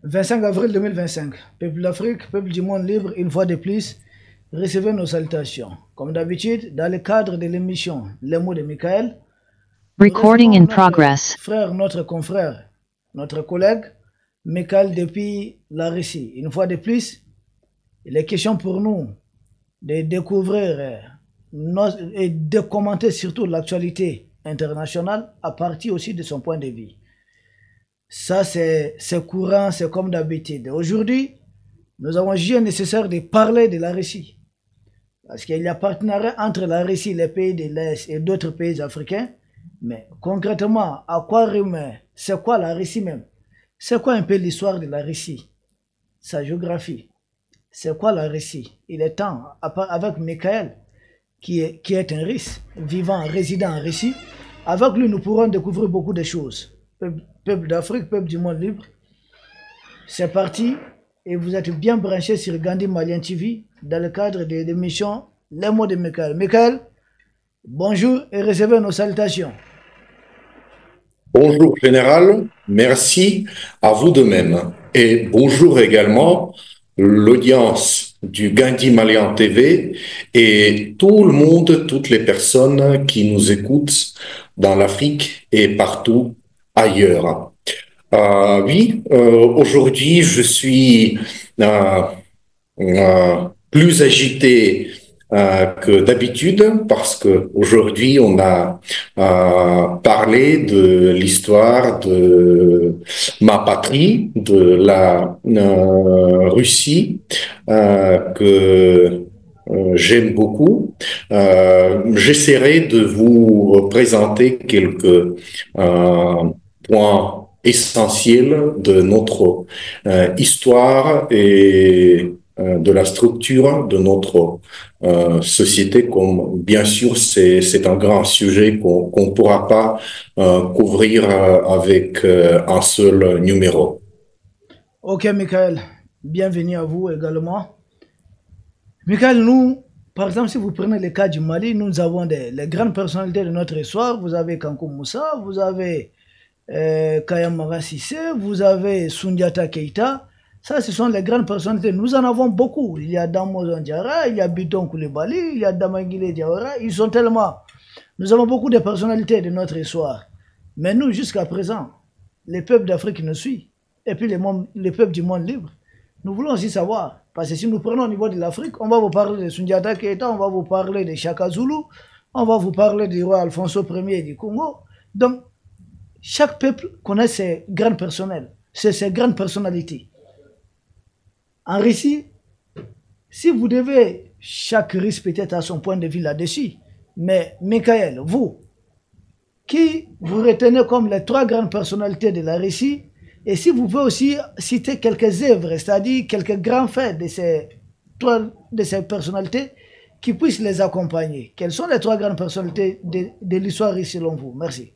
25 avril 2025, peuple d'Afrique, peuple du monde libre, une fois de plus, recevez nos salutations. Comme d'habitude, dans le cadre de l'émission Les mots de Michael, nous Recording recevons in notre progress. frère, notre confrère, notre collègue, Michael depuis la Russie. Une fois de plus, il est question pour nous de découvrir et de commenter surtout l'actualité internationale à partir aussi de son point de vue. Ça, c'est courant, c'est comme d'habitude. Aujourd'hui, nous avons jugé nécessaire de parler de la Russie. Parce qu'il y a partenariat entre la Russie, les pays de l'Est et d'autres pays africains. Mais concrètement, à quoi rime? C'est quoi la Russie même? C'est quoi un peu l'histoire de la Russie? Sa géographie? C'est quoi la Russie? Il est temps, avec Michael, qui est un Russe, vivant, résident en Russie, avec lui, nous pourrons découvrir beaucoup de choses. Peuple d'Afrique, peuple du monde libre, c'est parti. Et vous êtes bien branchés sur Gandhi Malian TV dans le cadre de l'émission Les mots de Michael. Michael, bonjour et recevez nos salutations. Bonjour Général, merci à vous de même. Et bonjour également l'audience du Gandhi Malian TV et tout le monde, toutes les personnes qui nous écoutent dans l'Afrique et partout ailleurs. Aujourd'hui je suis plus agité que d'habitude parce que aujourd'hui on a parlé de l'histoire de ma patrie, de la Russie que j'aime beaucoup. J'essaierai de vous présenter quelques points essentiels de notre histoire et de la structure de notre société. Comme bien sûr c'est un grand sujet qu'on pourra pas couvrir avec un seul numéro. Ok Michael, bienvenue à vous également. Michael, nous, par exemple, si vous prenez le cas du Mali, nous avons les grandes personnalités de notre histoire. Vous avez Kankou Moussa, vous avez Kayamara Sissé, vous avez Sundiata Keita. Ça, ce sont les grandes personnalités. Nous en avon beaucoup. Il y a Damozo Diarra, il y a Biton Koulibaly, il y a Damangile Diawara. Ils sont tellement... Nous avons beaucoup de personnalités de notre histoire. Mais nous, jusqu'à présent, les peuples d'Afrique nous suivent. Et puis les peuples du monde libre. Nous voulons aussi savoir. Parce que si nous prenons au niveau de l'Afrique, on va vous parler de Sundiata Keita, on va vous parler de Chaka Zulu, on va vous parler du roi Alfonso Ier du Congo. Donc, chaque peuple connaît ses grandes ses grandes personnalités. En Russie, si vous devez, chaque Russe peut-être à son point de vue là-dessus, mais Michael, vous, qui vous retenez comme les trois grandes personnalités de la Russie, et si vous pouvez aussi citer quelques œuvres, c'est-à-dire quelques grands faits de ces personnalités qui puissent les accompagner. Quelles sont les trois grandes personnalités de l'histoire russe selon vous? Merci.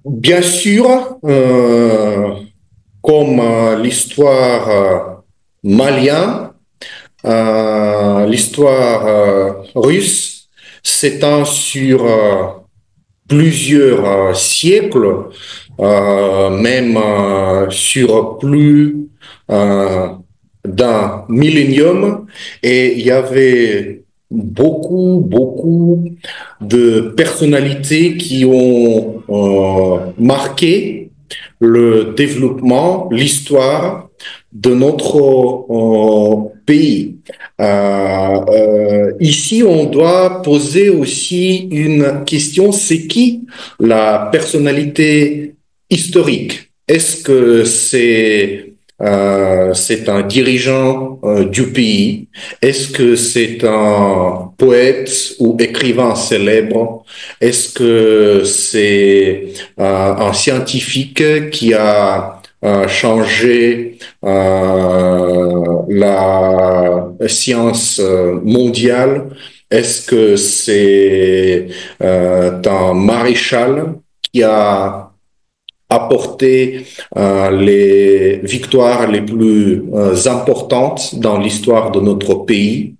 Bien sûr, comme l'histoire malienne, l'histoire russe s'étend sur plusieurs siècles, même sur plus d'un millénium, et il y avait beaucoup de personnalités qui ont marqué le développement, l'histoire de notre pays. Ici, on doit poser aussi une question, c'est qui la personnalité historique? Est-ce que c'est un dirigeant du pays? Est-ce que c'est un poète ou écrivain célèbre? Est-ce que c'est un scientifique qui a changé la science mondiale? Est-ce que c'est un maréchal qui a apporté les victoires les plus importantes dans l'histoire de notre pays?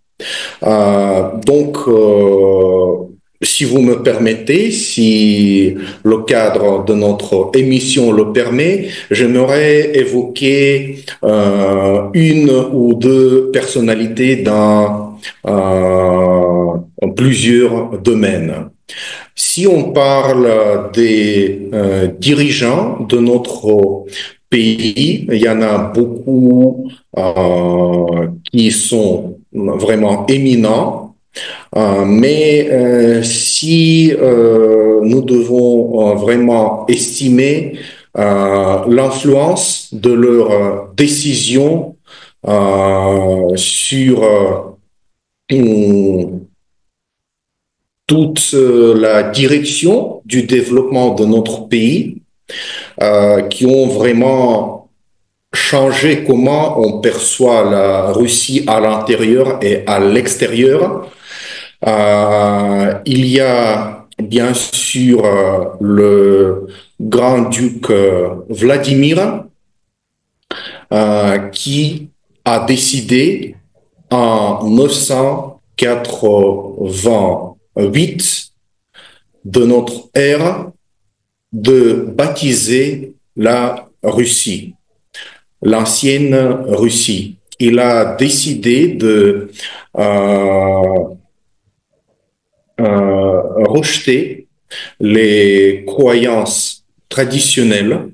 Donc, si vous me permettez, si le cadre de notre émission le permet, j'aimerais évoquer une ou deux personnalités dans plusieurs domaines. Si on parle des dirigeants de notre pays, il y en a beaucoup qui sont vraiment éminents. Mais si nous devons vraiment estimer l'influence de leurs décisions sur toute la direction du développement de notre pays, qui ont vraiment changé comment on perçoit la Russie à l'intérieur et à l'extérieur. Il y a bien sûr le grand-duc Vladimir qui a décidé en 988 de notre ère de baptiser la Russie, l'ancienne Russie. Il a décidé de rejeter les croyances traditionnelles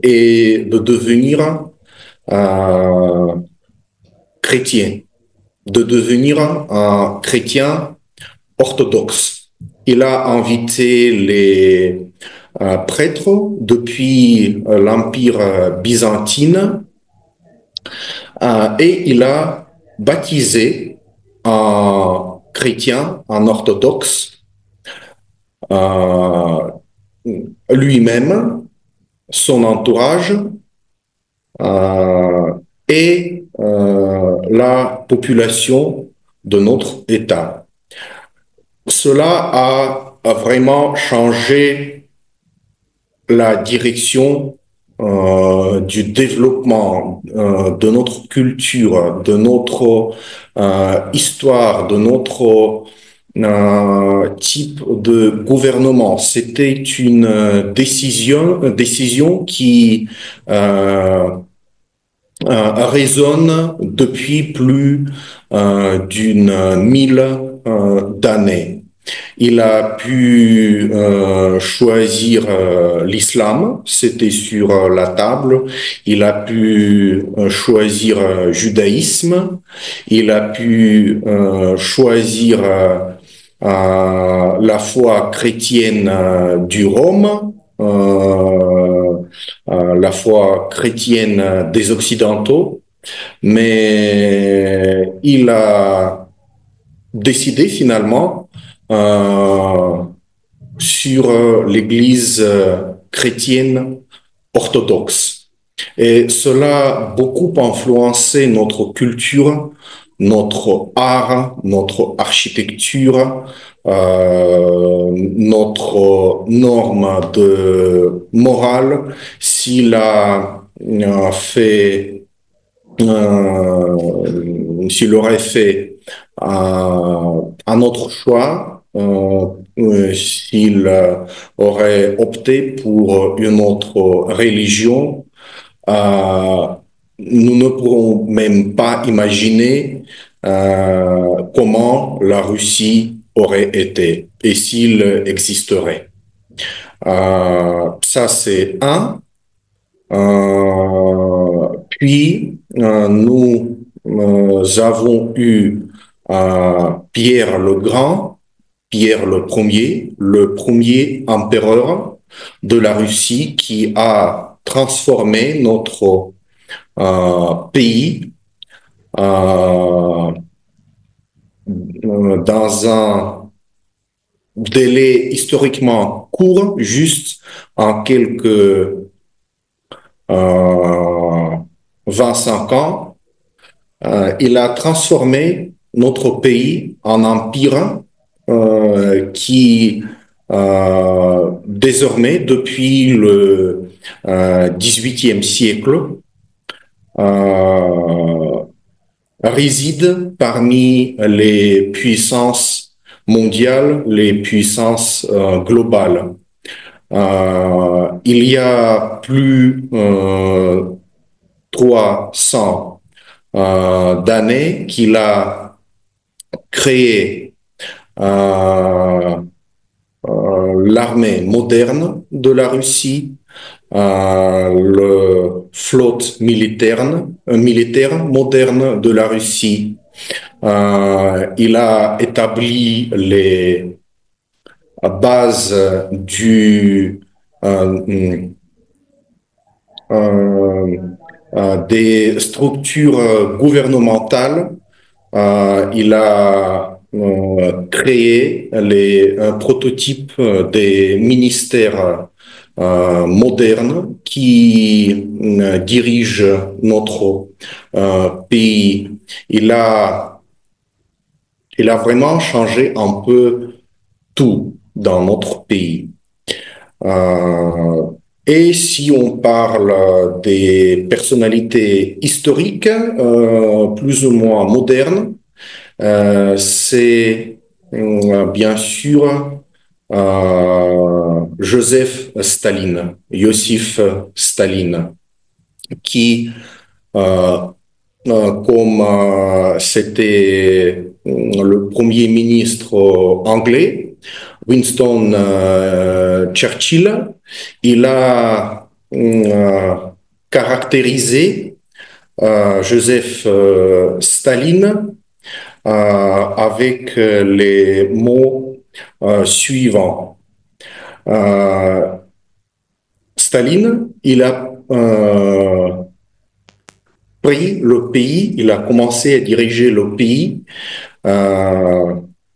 et de devenir chrétien, de devenir un chrétien orthodoxe. Il a invité les prêtres depuis l'Empire byzantin et il a baptisé un chrétien, un orthodoxe, lui-même, son entourage et la population de notre État. Cela a vraiment changé la direction du développement de notre culture, de notre histoire, de notre type de gouvernement. C'était une décision qui résonne depuis plus d'une 1000 d'années. Il a pu choisir l'islam, c'était sur la table. Il a pu choisir judaïsme. Il a pu choisir la foi chrétienne du Rome, la foi chrétienne des Occidentaux, mais il a décidé finalement sur l'Église chrétienne orthodoxe. Et cela a beaucoup influencé notre culture, notre art, notre architecture, notre norme de morale. S'il a fait, s'il aurait fait un autre choix, s'il aurait opté pour une autre religion, nous ne pourrons même pas imaginer comment la Russie aurait été et s'il existerait. Ça, c'est un. Puis, nous avons eu Pierre le Grand, Pierre le premier empereur de la Russie qui a transformé notre pays dans un délai historiquement court, juste en quelques 25 ans. Il a transformé notre pays en empire qui désormais, depuis le XVIIIe siècle, réside parmi les puissances mondiales, les puissances globales. Il y a plus 300 d'années qu'il a créé l'armée moderne de la Russie, le flotte militaire moderne de la Russie. Il a établi les bases des structures gouvernementales. Il a créé les prototypes des ministères modernes qui dirigent notre pays. Il a vraiment changé un peu tout dans notre pays. Et si on parle des personnalités historiques, plus ou moins modernes, c'est bien sûr Joseph Staline, Iosif Staline, qui, comme c'était le premier ministre anglais, Winston Churchill, il a caractérisé Joseph Staline avec les mots suivants. Staline, il a pris le pays, il a commencé à diriger le pays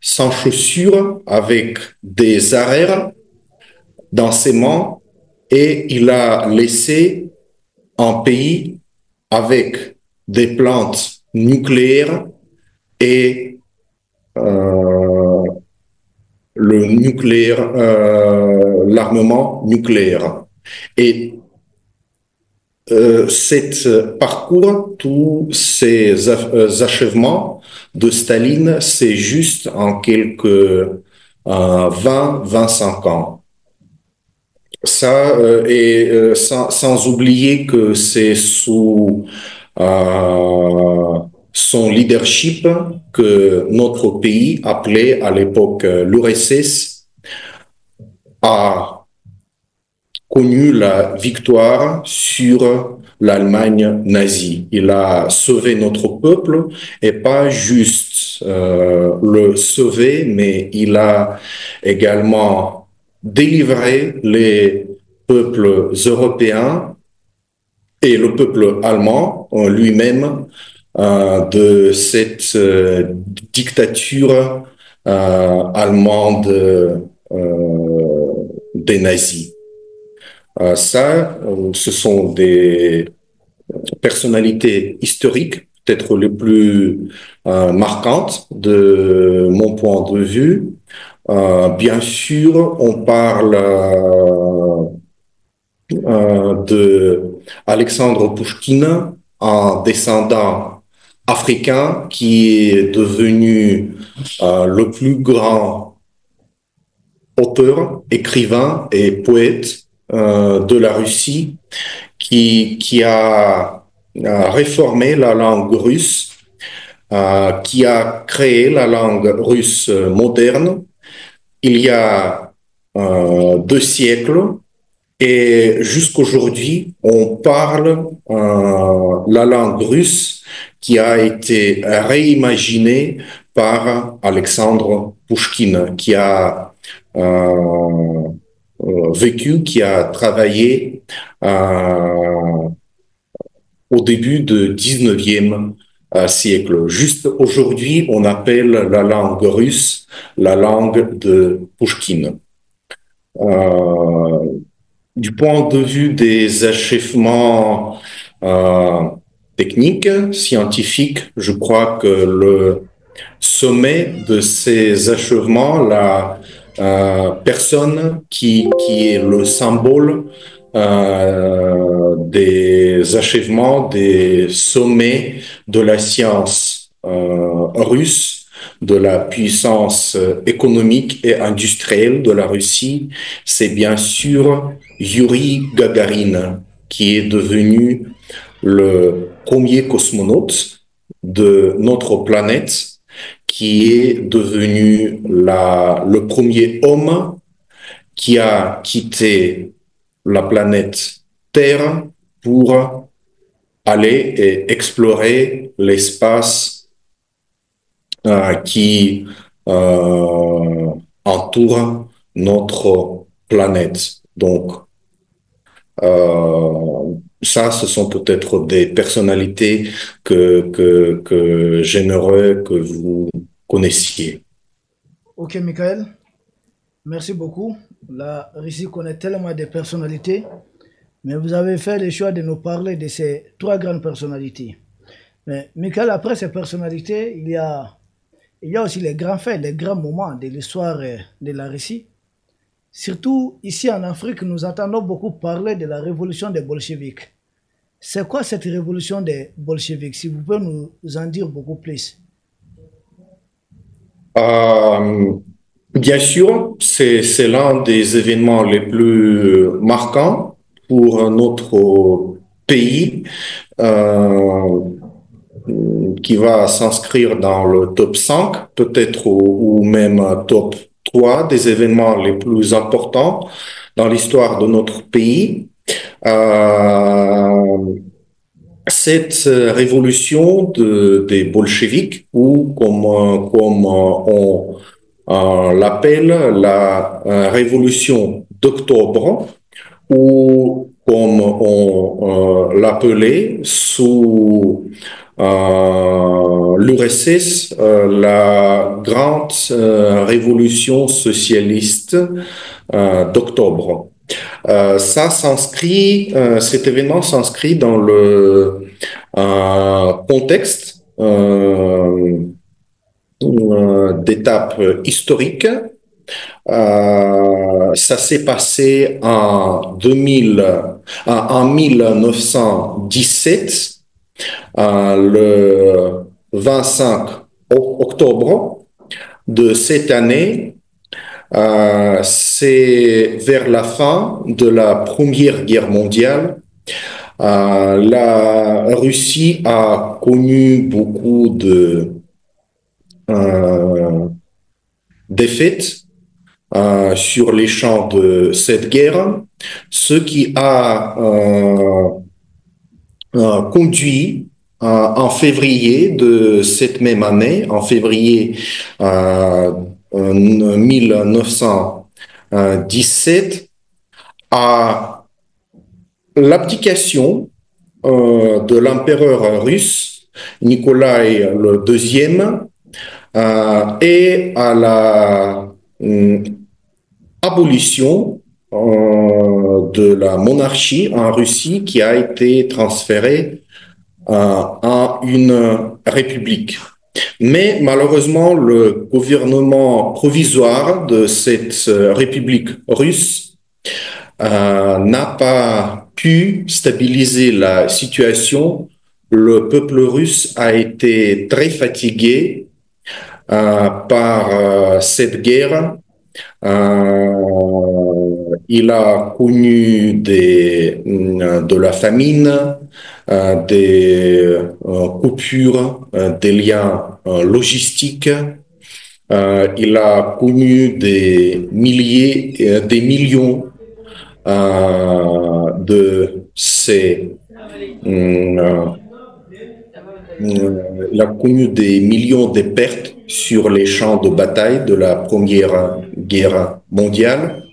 sans chaussures, avec des arrêts dans ses mains, et il a laissé un pays avec des plantes nucléaires et le nucléaire, l'armement nucléaire. Et cet parcours, tous ces achèvements de Staline, c'est juste en quelques 20-25 ans. Ça, et sans oublier que c'est sous son leadership que notre pays, appelé à l'époque l'URSS, a connu la victoire sur l'Allemagne nazie. Il a sauvé notre peuple, et pas juste le sauver, mais il a également délivré les peuples européens et le peuple allemand lui-même de cette dictature allemande des nazis. Ce sont des personnalités historiques, peut-être les plus marquantes de mon point de vue. Bien sûr, on parle de Alexandre Pouchkine, un descendant africain qui est devenu le plus grand auteur, écrivain et poète de la Russie, qui a réformé la langue russe, qui a créé la langue russe moderne il y a 2 siècles, et jusqu'aujourd'hui, on parle la langue russe qui a été réimaginée par Alexandre Pouchkine, qui a vécu, qui a travaillé au début du 19e siècle. Juste aujourd'hui, on appelle la langue russe la langue de Pouchkine. Du point de vue des achèvements techniques, scientifiques, je crois que le sommet de ces achèvements, la personne qui est le symbole des achèvements, des sommets de la science russe, de la puissance économique et industrielle de la Russie, c'est bien sûr Yuri Gagarin, qui est devenu le premier cosmonaute de notre planète, qui est devenu le premier homme qui a quitté la planète Terre pour aller et explorer l'espace qui entoure notre planète. Donc, ça, ce sont peut-être des personnalités que j'aimerais que vous connaissiez. Ok, Michael, merci beaucoup. La Russie connaît tellement de personnalités, mais vous avez fait le choix de nous parler de ces trois grandes personnalités. Mais Michael, après ces personnalités, il y a aussi les grands faits, les grands moments de l'histoire de la Russie. Surtout ici en Afrique, nous entendons beaucoup parler de la révolution des bolcheviks. C'est quoi cette révolution des bolcheviks? Si vous pouvez nous en dire beaucoup plus. Euh, Bien sûr, c'est l'un des événements les plus marquants pour notre pays, euh, qui va s'inscrire dans le top 5, peut-être ou même top 3 des événements les plus importants dans l'histoire de notre pays. Euh, cette révolution des bolcheviks, ou comme on l'appelle la révolution d'octobre, ou comme on l'appelait sous l'URSS, la grande révolution socialiste d'octobre. Cet événement s'inscrit dans le contexte d'étape historique. Ça s'est passé en 1917, le 25 octobre de cette année. C'est vers la fin de la Première Guerre mondiale. La Russie a connu beaucoup de défaites sur les champs de cette guerre, ce qui a conduit en février de cette même année, en février 1917, à l'abdication de l'empereur russe Nicolas le Deuxième et à la abolition de la monarchie en Russie, qui a été transférée à une république. Mais malheureusement, le gouvernement provisoire de cette république russe n'a pas pu stabiliser la situation. Le peuple russe a été très fatigué par cette guerre. Il a connu de la famine, des coupures des liens logistiques. Il a connu des milliers, des millions de ces il a connu des millions de pertes sur les champs de bataille de la Première Guerre mondiale.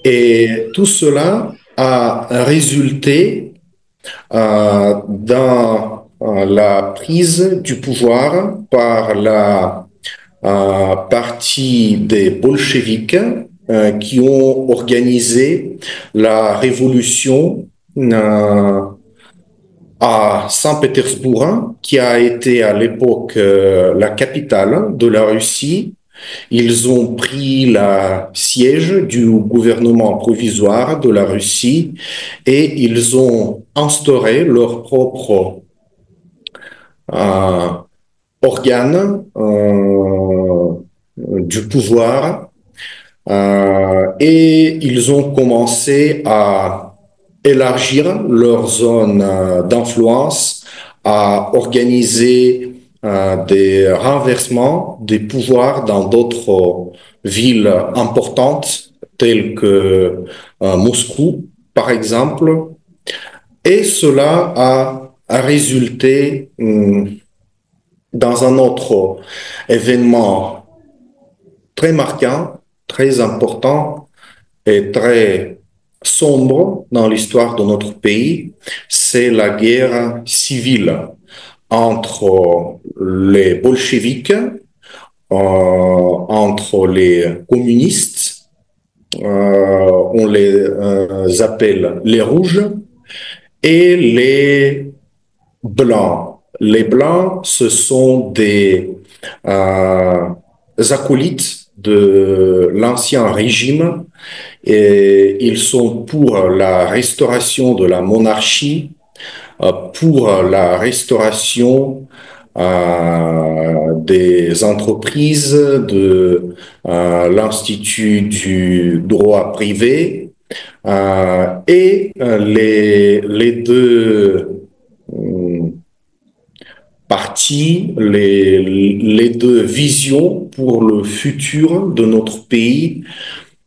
Et tout cela a résulté dans la prise du pouvoir par la partie des bolcheviks qui ont organisé la révolution à Saint-Pétersbourg, qui a été à l'époque la capitale de la Russie. Ils ont pris le siège du gouvernement provisoire de la Russie et ils ont instauré leur propre organes du pouvoir et ils ont commencé à élargir leur zone d'influence, à organiser des renversements des pouvoirs dans d'autres villes importantes telles que Moscou, par exemple. Et cela a résulté dans un autre événement très marquant, très important et très sombre dans l'histoire de notre pays, c'est la guerre civile entre les bolcheviks, entre les communistes, on les appelle les rouges, et les blancs. Les blancs, ce sont des acolytes de l'ancien régime et ils sont pour la restauration de la monarchie, pour la restauration des entreprises, de l'Institut du droit privé les deux parties, les deux visions pour le futur de notre pays.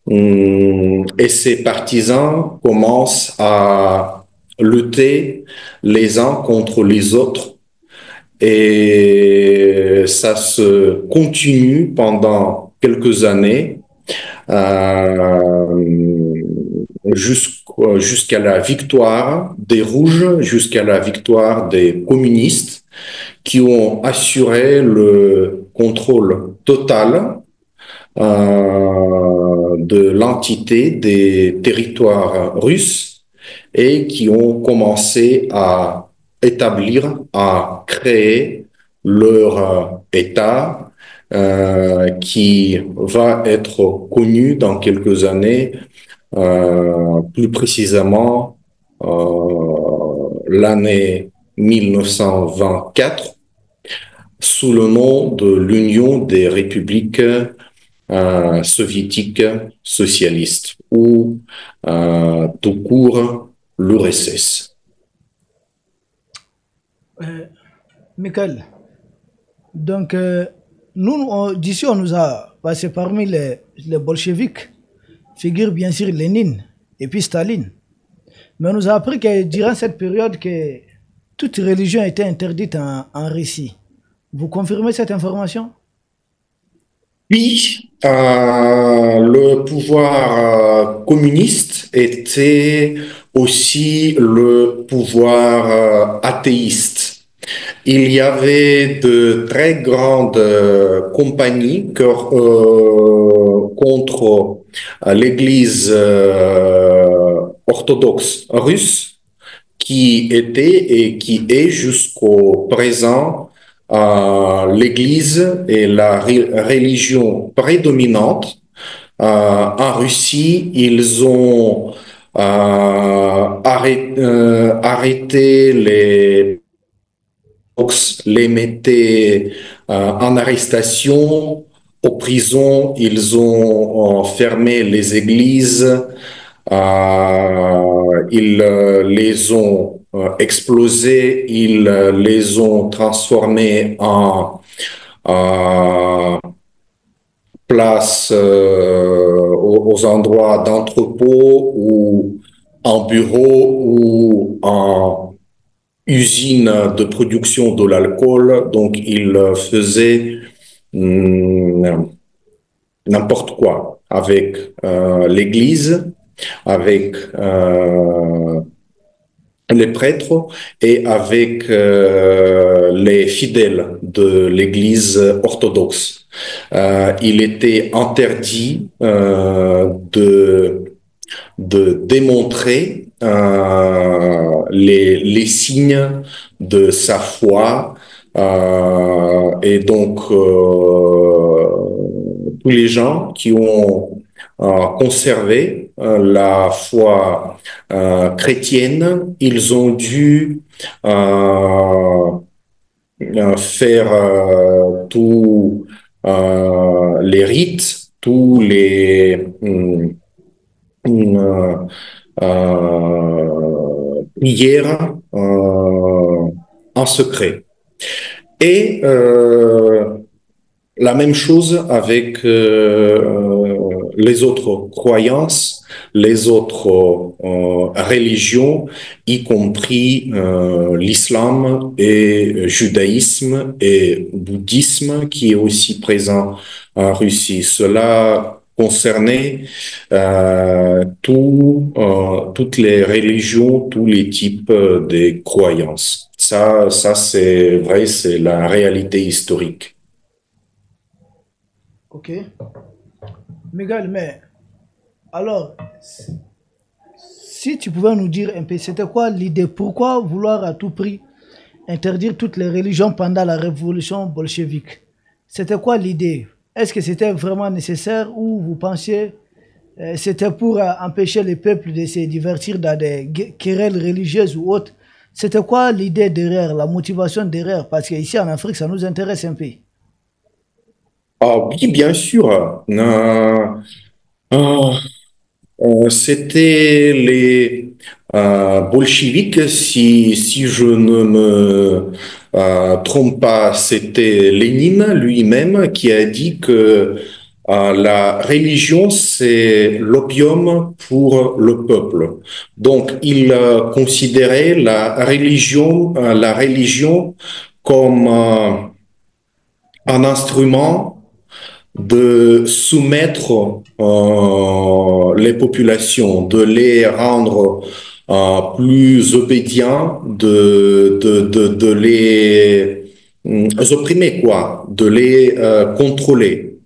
Et ces partisans commencent à lutter les uns contre les autres. Et ça se continue pendant quelques années jusqu'à la victoire des Rouges, jusqu'à la victoire des communistes qui ont assuré le contrôle total de l'entité des territoires russes et qui ont commencé à établir, à créer leur État qui va être connu dans quelques années, plus précisément l'année 1924, sous le nom de l'Union des républiques soviétiques socialistes ou tout court l'URSS. Michael, donc nous, d'ici on nous a passé parmi les bolcheviks, figure bien sûr Lénine et puis Staline. Mais on nous a appris que durant cette période que toute religion était interdite en Russie. Vous confirmez cette information? Puis, le pouvoir communiste était aussi le pouvoir athéiste. Il y avait de très grandes compagnies contre l'Église orthodoxe russe qui était et qui est jusqu'au présent l'Église est la religion prédominante. En Russie, ils ont arrêté les mettaient en arrestation, aux prisons, ils ont fermé les églises, ils les ont explosées, ils les ont transformées en places aux endroits d'entrepôt ou en bureau ou en usine de production de l'alcool. Donc, ils faisaient n'importe quoi avec l'Église, avec les prêtres et avec les fidèles de l'Église orthodoxe. Il était interdit de démontrer les signes de sa foi et donc tous les gens qui ont conservé la foi chrétienne, ils ont dû faire tous les rites, tous les prières en secret. Et la même chose avec les autres croyances, les autres religions, y compris l'islam et judaïsme et bouddhisme qui est aussi présent en Russie. Cela concernait toutes les religions, tous les types de croyances. Ça c'est vrai, c'est la réalité historique. Ok. Miguel, mais alors, si tu pouvais nous dire un peu, c'était quoi l'idée? Pourquoi vouloir à tout prix interdire toutes les religions pendant la révolution bolchevique? C'était quoi l'idée? Est-ce que c'était vraiment nécessaire ou vous pensiez c'était pour empêcher les peuples de se divertir dans des querelles religieuses ou autres? C'était quoi l'idée derrière, la motivation derrière? Parce qu'ici en Afrique, ça nous intéresse un peu. Ah oui, bien sûr. Euh, C'était les bolcheviks, si je ne me trompe pas, c'était Lénine lui-même qui a dit que la religion, c'est l'opium pour le peuple. Donc, il considérait la religion comme un instrument de soumettre les populations, de les rendre plus obédients, de les opprimer, quoi, de les contrôler.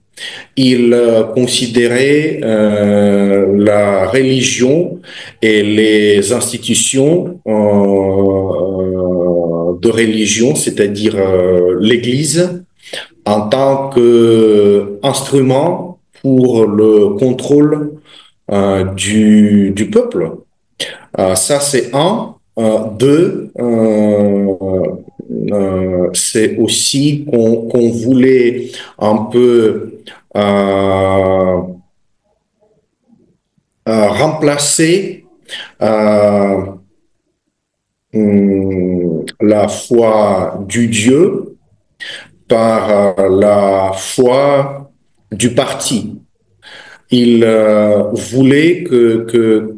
Il considérait la religion et les institutions de religion, c'est-à-dire l'Église, en tant qu'instrument pour le contrôle du peuple. Ça, c'est un. Deux, c'est aussi qu'on voulait un peu remplacer euh, la foi du Dieu par la foi du parti. Il voulait que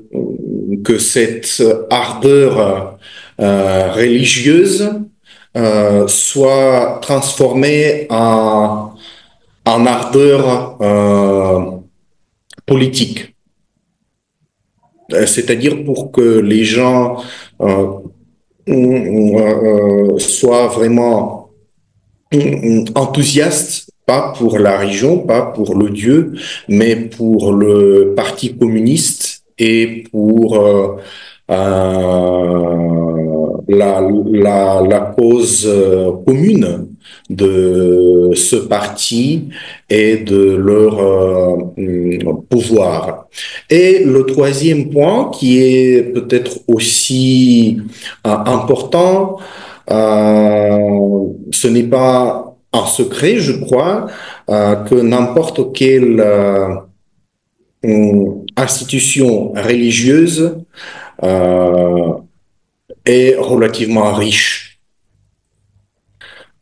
cette ardeur religieuse soit transformée en ardeur politique. C'est-à-dire pour que les gens soient vraiment enthousiastes, pas pour la région, pas pour le Dieu, mais pour le Parti communiste et pour la cause commune de ce parti et de leur pouvoir. Et le troisième point, qui est peut-être aussi important, ce n'est pas un secret, je crois, que n'importe quelle institution religieuse euh, est relativement riche.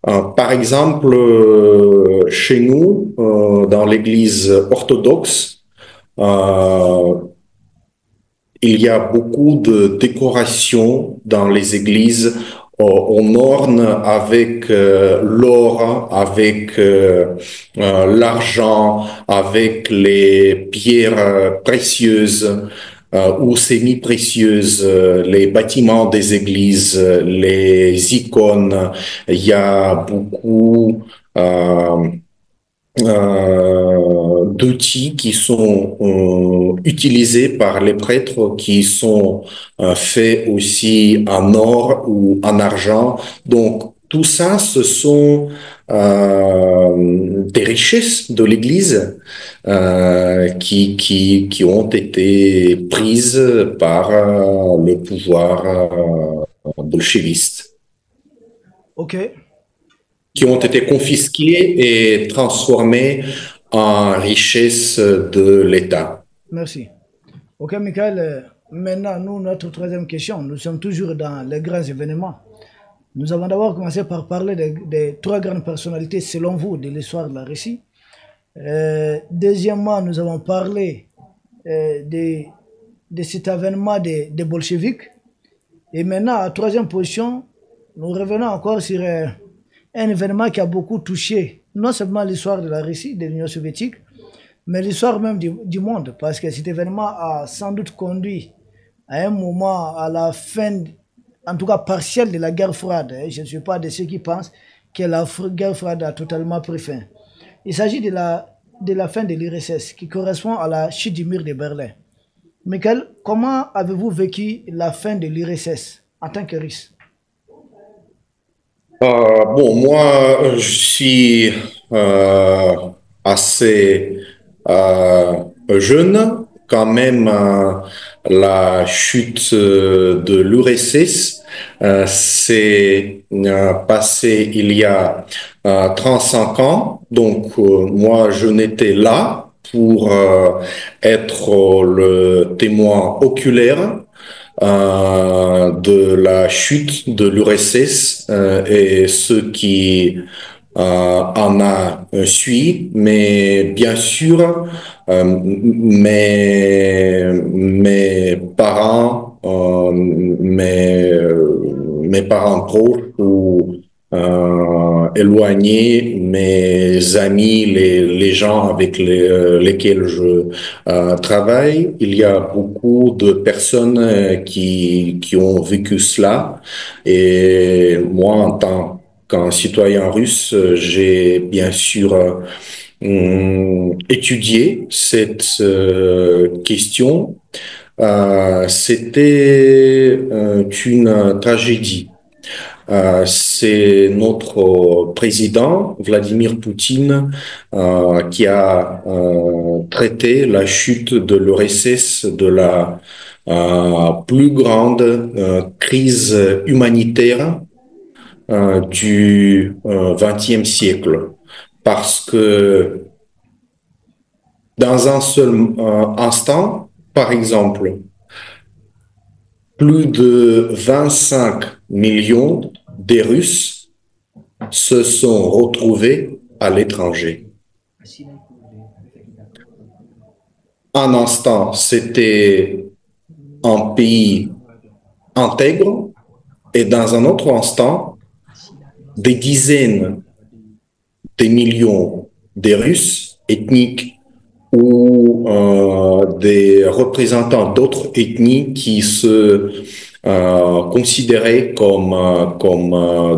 Par exemple, chez nous, dans l'Église orthodoxe, euh, il y a beaucoup de décorations dans les églises. On orne avec l'or, avec l'argent, avec les pierres précieuses ou semi-précieuses, les bâtiments des églises, les icônes. Il y a beaucoup d'outils qui sont utilisés par les prêtres, qui sont faits aussi en or ou en argent. Donc, tout ça, ce sont des richesses de l'Église qui ont été prises par le pouvoir bolchéviste. Ok. qui ont été confisquées et transformées en richesse de l'État. Merci. Ok, Michael, maintenant, nous, notre troisième question, nous sommes toujours dans les grands événements. Nous avons d'abord commencé par parler des trois grandes personnalités, selon vous, de l'histoire de la Russie. Deuxièmement, nous avons parlé de cet avènement des bolcheviks. Et maintenant, à troisième position, nous revenons encore sur un événement qui a beaucoup touché non seulement l'histoire de la Russie, de l'Union soviétique, mais l'histoire même du monde, parce que cet événement a sans doute conduit à un moment, à la fin, en tout cas partielle, de la guerre froide. Je ne suis pas de ceux qui pensent que la guerre froide a totalement pris fin. Il s'agit de la fin de l'URSS, qui correspond à la chute du mur de Berlin. Michael, comment avez-vous vécu la fin de l'URSS en tant que Russe? Bon, moi, je suis assez jeune. Quand même, la chute de l'URSS s'est passée il y a 35 ans. Donc, moi, je n'étais là pour être le témoin oculaire de la chute de l'URSS et ce qui en a suivi, mais bien sûr, mes parents, mes parents proches ou éloignés, mes amis, les gens avec lesquels je travaille, il y a beaucoup de personnes qui ont vécu cela. Et moi, en tant qu'un citoyen russe, j'ai bien sûr étudié cette question. C'était une tragédie. C'est notre président, Vladimir Poutine, qui a traité la chute de l'URSS de la plus grande crise humanitaire du XXe siècle. Parce que dans un seul instant, par exemple, plus de 25 millions des Russes se sont retrouvés à l'étranger. Un instant, c'était un pays intègre, et dans un autre instant, des dizaines de millions de Russes ethniques ou des représentants d'autres ethnies qui se considéraient comme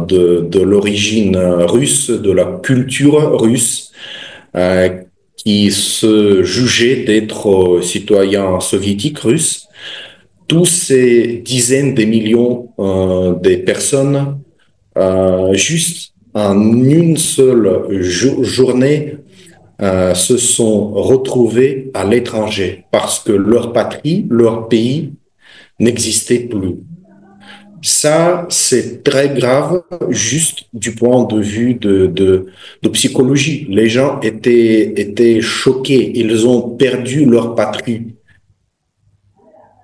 de l'origine russe, de la culture russe, qui se jugeaient d'être citoyens soviétiques russes. Tous ces dizaines de millions de personnes, juste en une seule journée, se sont retrouvés à l'étranger parce que leur patrie, leur pays n'existait plus. Ça, c'est très grave, juste du point de vue de psychologie. Les gens étaient choqués, ils ont perdu leur patrie.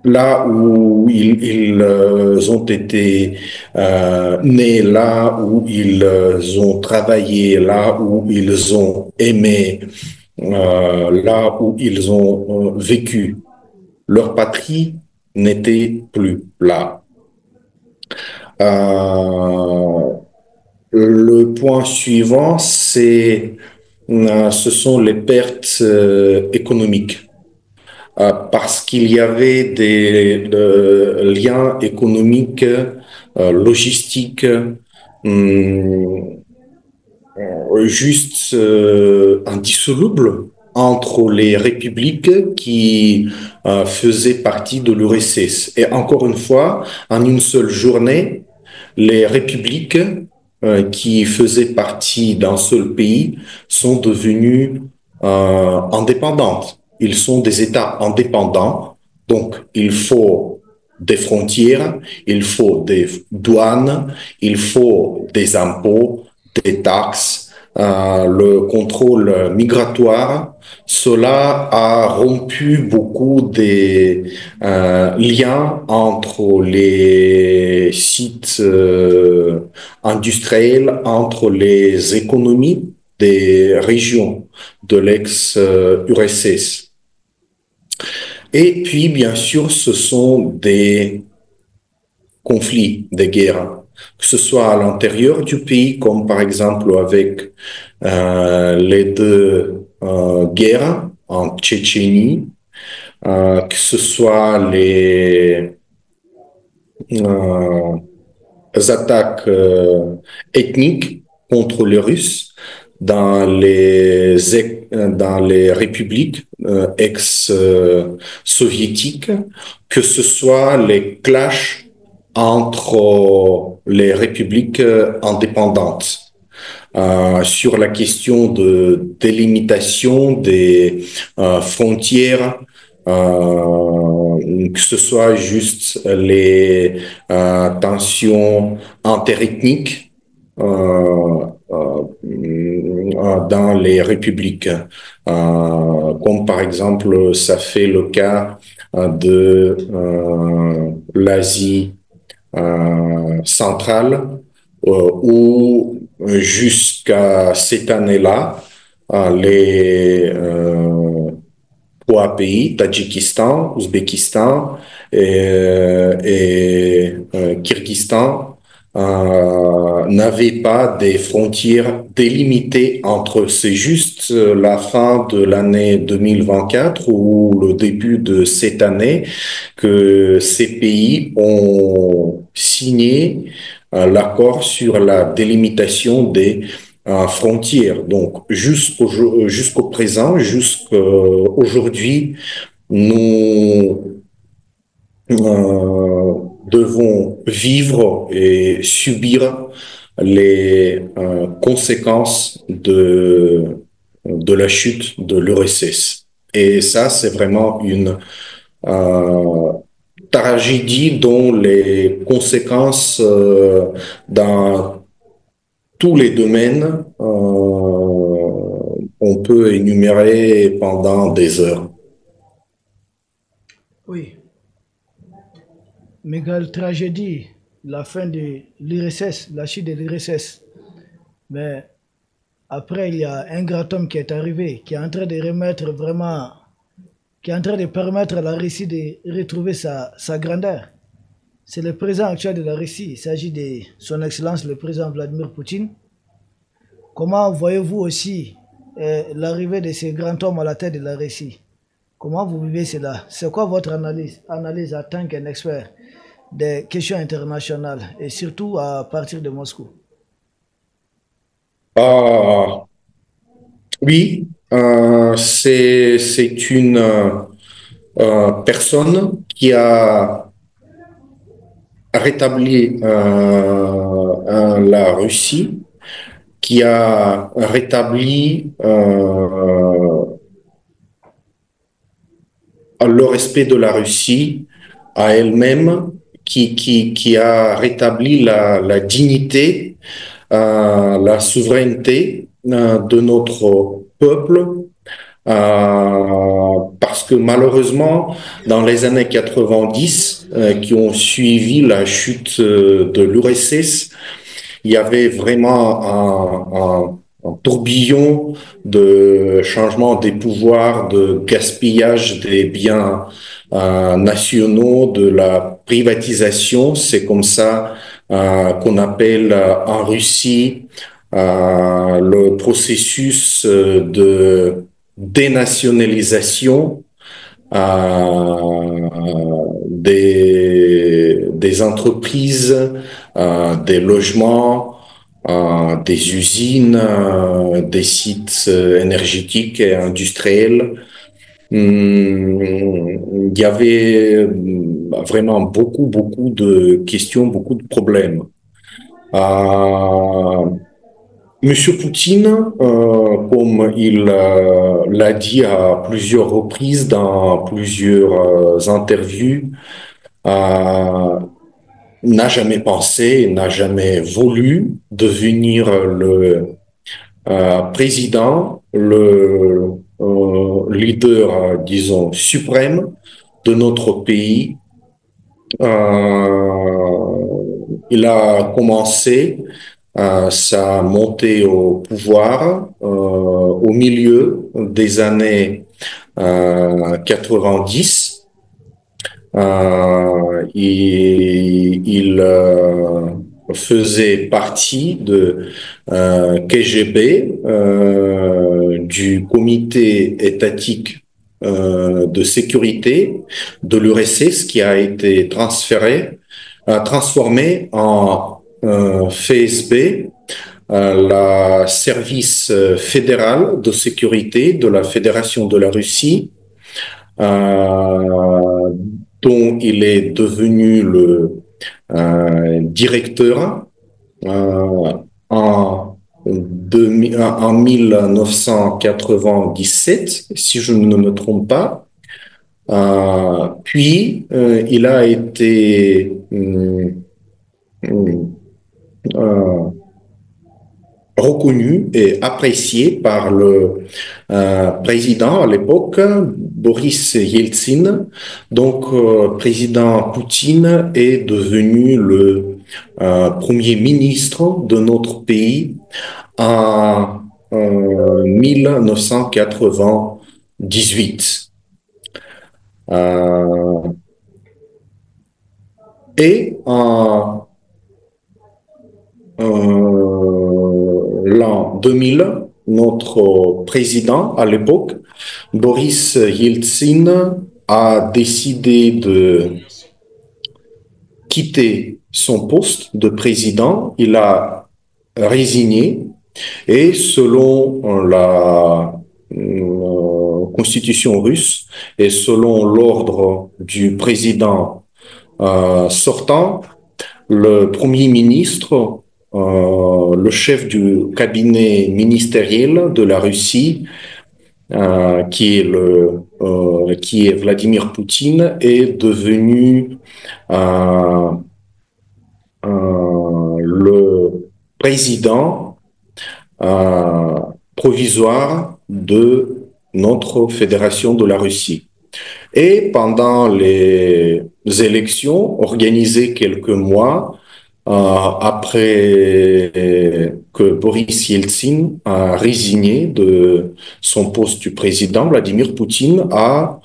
Là où ils ont été nés, là où ils ont travaillé, là où ils ont aimé, là où ils ont vécu. Leur patrie n'était plus là. Le point suivant, ce sont les pertes économiques. Parce qu'il y avait des liens économiques, logistiques, juste indissolubles entre les républiques qui faisaient partie de l'URSS. Et encore une fois, en une seule journée, les républiques qui faisaient partie d'un seul pays sont devenues indépendantes. Ils sont des États indépendants, donc il faut des frontières, il faut des douanes, il faut des impôts, des taxes, le contrôle migratoire, cela a rompu beaucoup des liens entre les sites industriels, entre les économies des régions de l'ex-URSS. Et puis, bien sûr, ce sont des conflits, des guerres, que ce soit à l'intérieur du pays, comme par exemple avec les deux guerres en Tchétchénie, que ce soit euh, les attaques ethniques contre les Russes dans les républiques ex-soviétiques, que ce soit les clashs entre les républiques indépendantes. Sur la question de délimitation des frontières, que ce soit juste les tensions interethniques dans les républiques, comme par exemple ça fait le cas de l'Asie centrale, où jusqu'à cette année-là, les trois pays, Tadjikistan, Ouzbékistan et Kyrgyzstan, n'avaient pas des frontières délimitées entre eux. C'est juste la fin de l'année 2024 ou le début de cette année que ces pays ont signé l'accord sur la délimitation des frontières. Donc, jusqu'au présent, jusqu'aujourd'hui, nous devons vivre et subir les conséquences de la chute de l'URSS. Et ça, c'est vraiment une tragédie dont les conséquences dans tous les domaines, on peut énumérer pendant des heures. Oui, Michael, tragédie, la fin de l'URSS, la chute de l'URSS. Mais après, il y a un grand homme qui est arrivé, qui est en train de remettre vraiment, qui est en train de permettre à la Russie de retrouver sa grandeur. C'est le président actuel de la Russie. Il s'agit de son Excellence, le président Vladimir Poutine. Comment voyez-vous aussi l'arrivée de ce grand homme à la tête de la Russie? Comment vous vivez cela? C'est quoi votre analyse en tant qu'un expert des questions internationales et surtout à partir de Moscou? Ah, oui, c'est une personne qui a rétabli la Russie, qui a rétabli le respect de la Russie à elle-même, qui a rétabli la dignité, la souveraineté de notre peuple, parce que malheureusement, dans les années 90, qui ont suivi la chute de l'URSS, il y avait vraiment un tourbillon de changement des pouvoirs, de gaspillage des biens nationaux, de la privatisation. C'est comme ça qu'on appelle en Russie le processus de dénationalisation des entreprises, des logements, des usines, des sites énergétiques et industriels. Il y avait vraiment beaucoup de questions, beaucoup de problèmes. Monsieur Poutine, comme il l'a dit à plusieurs reprises dans plusieurs interviews, n'a jamais pensé, n'a jamais voulu devenir le président, le leader, disons, suprême de notre pays. Il a commencé sa montée au pouvoir au milieu des années 90. Il faisait partie de KGB, du comité étatique de sécurité de l'URSS, qui a été transformé en FSB, la service fédéral de sécurité de la Fédération de la Russie, dont il est devenu le directeur en 1997, si je ne me trompe pas. Puis, il a été reconnu et apprécié par le président à l'époque, Boris Yeltsin. Donc, président Poutine est devenu le premier ministre de notre pays en 1998. Et en l'an 2000, notre président à l'époque, Boris Yeltsin, a décidé de quitter son poste de président. Il a résigné et selon la constitution russe et selon l'ordre du président sortant, le premier ministre, le chef du cabinet ministériel de la Russie, qui est Vladimir Poutine, est devenu le président provisoire de notre Fédération de la Russie. Et pendant les élections organisées quelques mois après que Boris Yeltsin a résigné de son poste du président, Vladimir Poutine a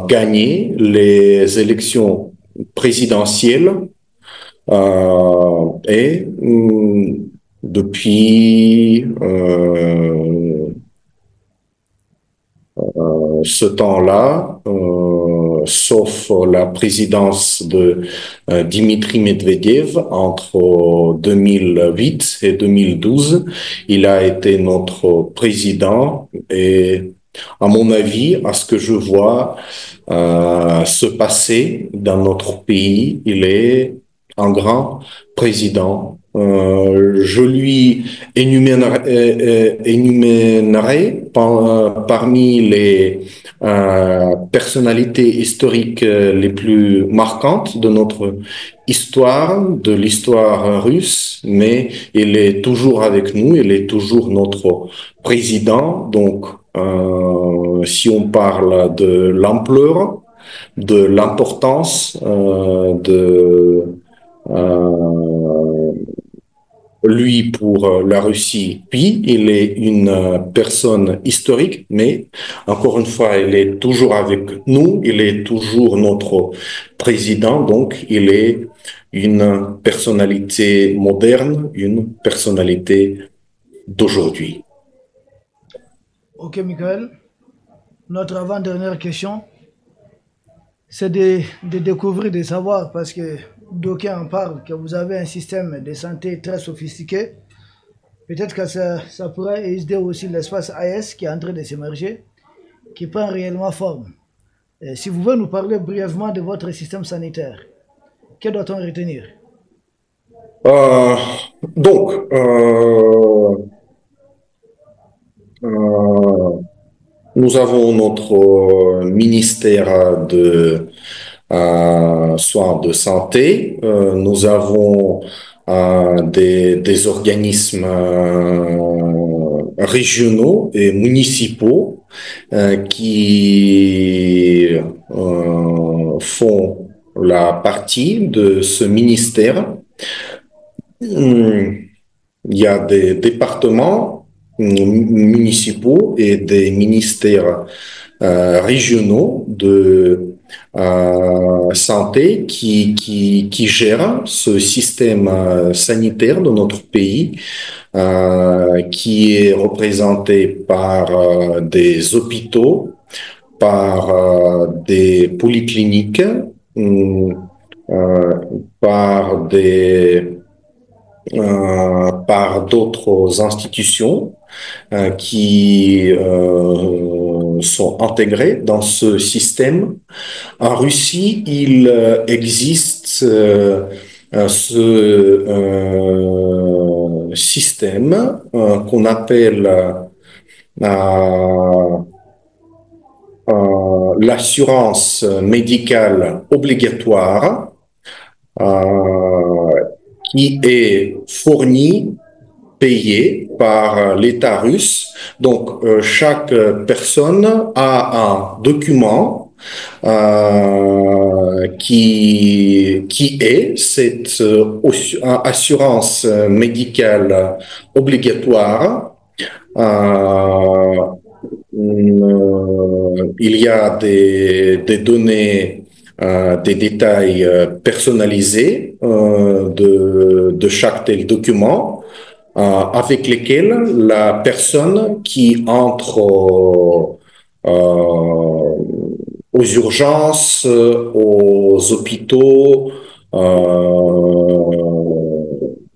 gagné les élections présidentielles et depuis ce temps-là, sauf la présidence de Dimitri Medvedev entre 2008 et 2012, il a été notre président et, à mon avis, à ce que je vois se passer dans notre pays, il est un grand président. Je lui énumérerai parmi les personnalités historiques les plus marquantes de notre histoire, de l'histoire russe, mais il est toujours avec nous, il est toujours notre président. Donc, si on parle de l'ampleur, de l'importance lui pour la Russie, puis il est une personne historique, mais encore une fois, il est toujours avec nous, il est toujours notre président, donc il est une personnalité moderne, une personnalité d'aujourd'hui. Ok, Michael. Notre avant-dernière question, c'est de découvrir, de savoir, parce que d'aucuns en parlent, que vous avez un système de santé très sophistiqué. Peut-être que ça pourrait aider aussi l'espace AS qui est en train de s'émerger, qui prend réellement forme. Si vous pouvez nous parler brièvement de votre système sanitaire, que doit-on retenir? Euh, donc, nous avons notre ministère de soins de santé. Nous avons des organismes régionaux et municipaux qui font la partie de ce ministère. Il y a des départements municipaux et des ministères régionaux de santé qui gèrent ce système sanitaire de notre pays, qui est représenté par des hôpitaux, par des polycliniques, euh, par par d'autres institutions qui sont intégrées dans ce système. En Russie, il existe ce système qu'on appelle l'assurance médicale obligatoire, qui est fournie, payée par l'État russe. Donc, chaque personne a un document qui est cette assurance médicale obligatoire. Il y a des données, des détails personnalisés de chaque tel document, avec lesquels la personne qui entre aux urgences, aux hôpitaux,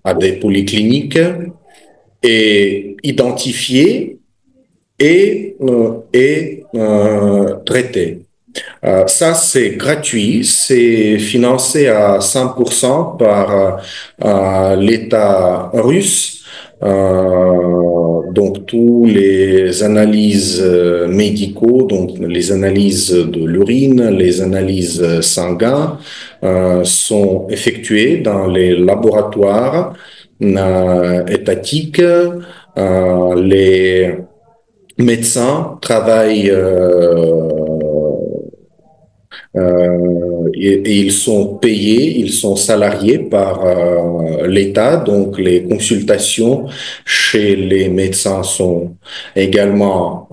à des polycliniques, est identifiée et traitée. Ça, c'est gratuit, c'est financé à 100% par l'État russe. Donc, tous les analyses médicaux, donc les analyses de l'urine, les analyses sanguines, sont effectuées dans les laboratoires étatiques. Les médecins travaillent et ils sont payés, ils sont salariés par l'État, donc les consultations chez les médecins sont également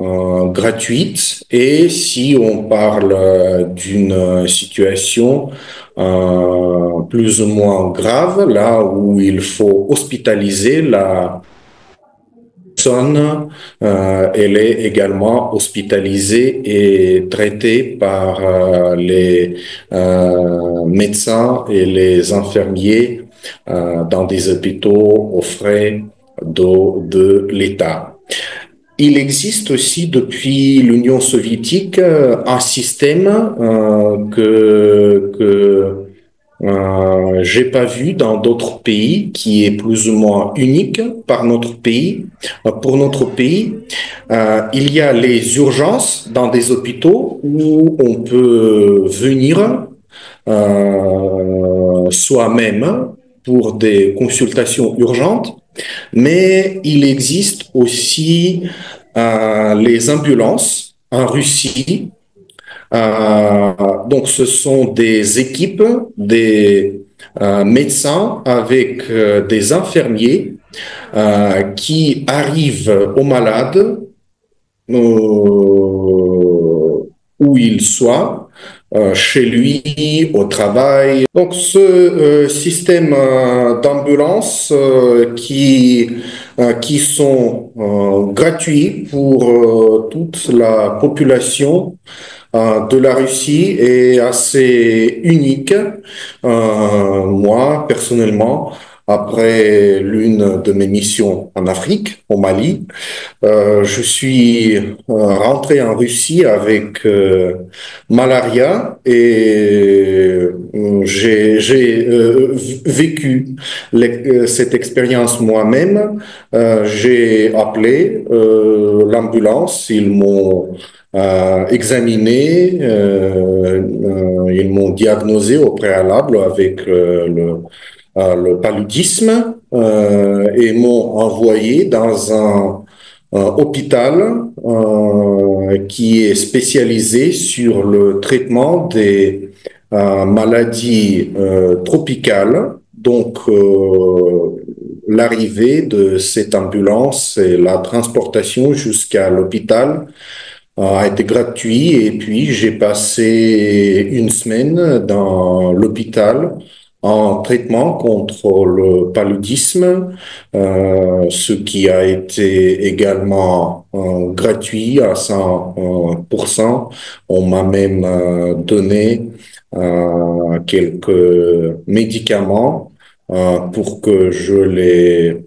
gratuites. Et si on parle d'une situation plus ou moins grave, là où il faut hospitaliser la personne, elle est également hospitalisée et traitée par les médecins et les infirmiers dans des hôpitaux aux frais de l'État. Il existe aussi depuis l'Union soviétique un système que j'ai pas vu dans d'autres pays, qui est plus ou moins unique par notre pays. Pour notre pays, il y a les urgences dans des hôpitaux où on peut venir soi-même pour des consultations urgentes, mais il existe aussi les ambulances en Russie. Donc, ce sont des équipes, des médecins avec des infirmiers qui arrivent aux malades où il soit, chez lui, au travail. Donc, ce système d'ambulance qui sont gratuits pour toute la population de la Russie est assez unique. Moi, personnellement, après l'une de mes missions en Afrique, au Mali, je suis rentré en Russie avec malaria et j'ai vécu cette expérience moi-même. J'ai appelé l'ambulance, ils m'ont examiné, ils m'ont diagnosé au préalable avec le paludisme et m'ont envoyé dans un hôpital qui est spécialisé sur le traitement des maladies tropicales. Donc, l'arrivée de cette ambulance et la transportation jusqu'à l'hôpital a été gratuit et puis j'ai passé une semaine dans l'hôpital en traitement contre le paludisme, ce qui a été également gratuit à 100%. On m'a même donné quelques médicaments pour que je les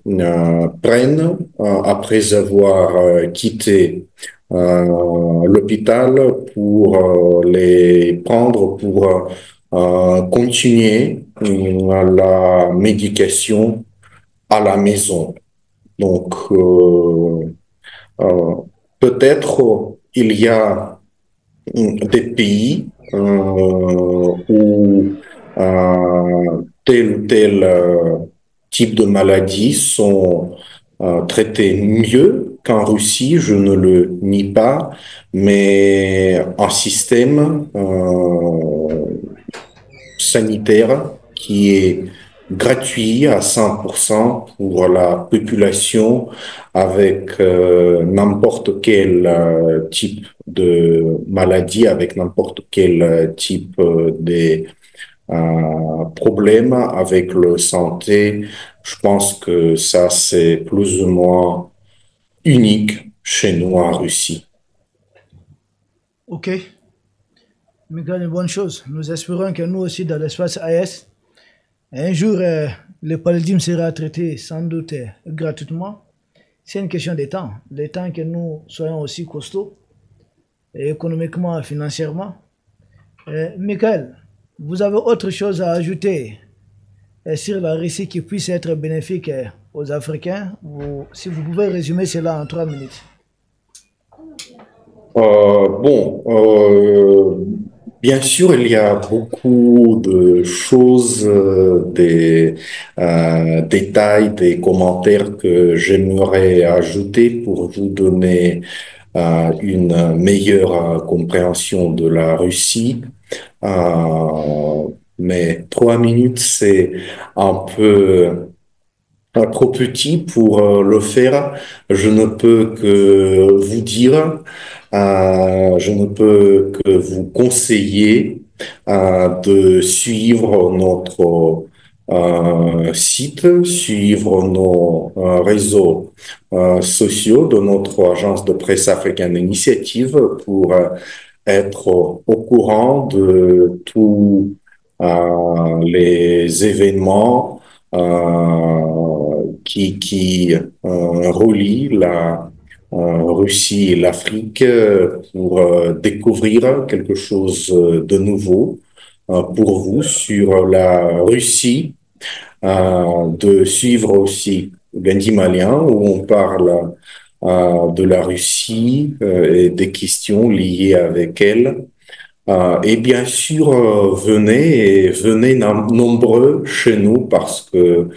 prenne après avoir quitté l'hôpital pour les prendre pour continuer la médication à la maison. Donc, euh, peut-être il y a des pays où tel ou tel type de maladies sont traités mieux qu'en Russie, je ne le nie pas, mais un système sanitaire qui est gratuit à 100% pour la population avec n'importe quel type de maladie, avec n'importe quel type de problème avec le santé. Je pense que ça, c'est plus ou moins unique chez nous en Russie. Ok, Michael, une bonne chose. Nous espérons que nous aussi, dans l'espace AS, un jour, le paludisme sera traité sans doute gratuitement. C'est une question de temps. Le temps que nous soyons aussi costauds, économiquement et financièrement. Michael, vous avez autre chose à ajouter sur la Russie qui puisse être bénéfique aux Africains? Si vous pouvez résumer cela en 3 minutes. Bon, bien sûr, il y a beaucoup de choses, des détails, des commentaires que j'aimerais ajouter pour vous donner une meilleure compréhension de la Russie. Mais 3 minutes, c'est un peu trop petit pour le faire. Je ne peux que vous dire, je ne peux que vous conseiller de suivre notre site, suivre nos réseaux sociaux de notre agence de presse africaine Initiative pour être au courant de tous les événements qui relient la Russie et l'Afrique pour découvrir quelque chose de nouveau pour vous sur la Russie, de suivre aussi Gandhi Malien où on parle de la Russie et des questions liées avec elle. Et bien sûr, venez nombreux chez nous parce que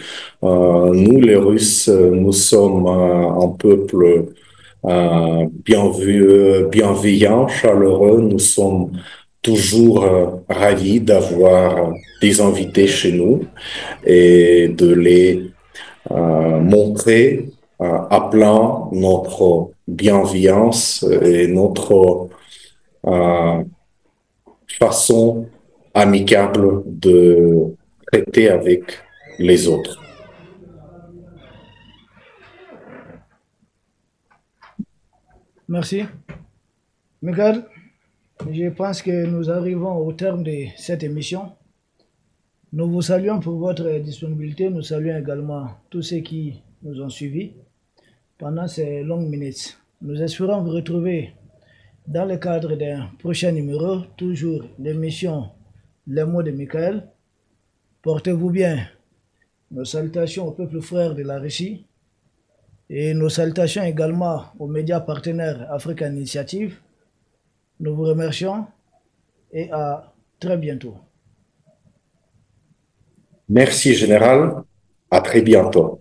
nous, les Russes, nous sommes un peuple bienveillant, chaleureux. Nous sommes toujours ravis d'avoir des invités chez nous et de les montrer, appelant notre bienveillance et notre façon amicable de traiter avec les autres. Merci. Michael, je pense que nous arrivons au terme de cette émission. Nous vous saluons pour votre disponibilité. Nous saluons également tous ceux qui nous ont suivis pendant ces longues minutes. Nous espérons vous retrouver dans le cadre d'un prochain numéro, toujours l'émission Les mots de Michael. Portez-vous bien. Nos salutations au peuple frère de la Russie et nos salutations également aux médias partenaires African Initiative Nous vous remercions et à très bientôt. Merci, Général. À très bientôt.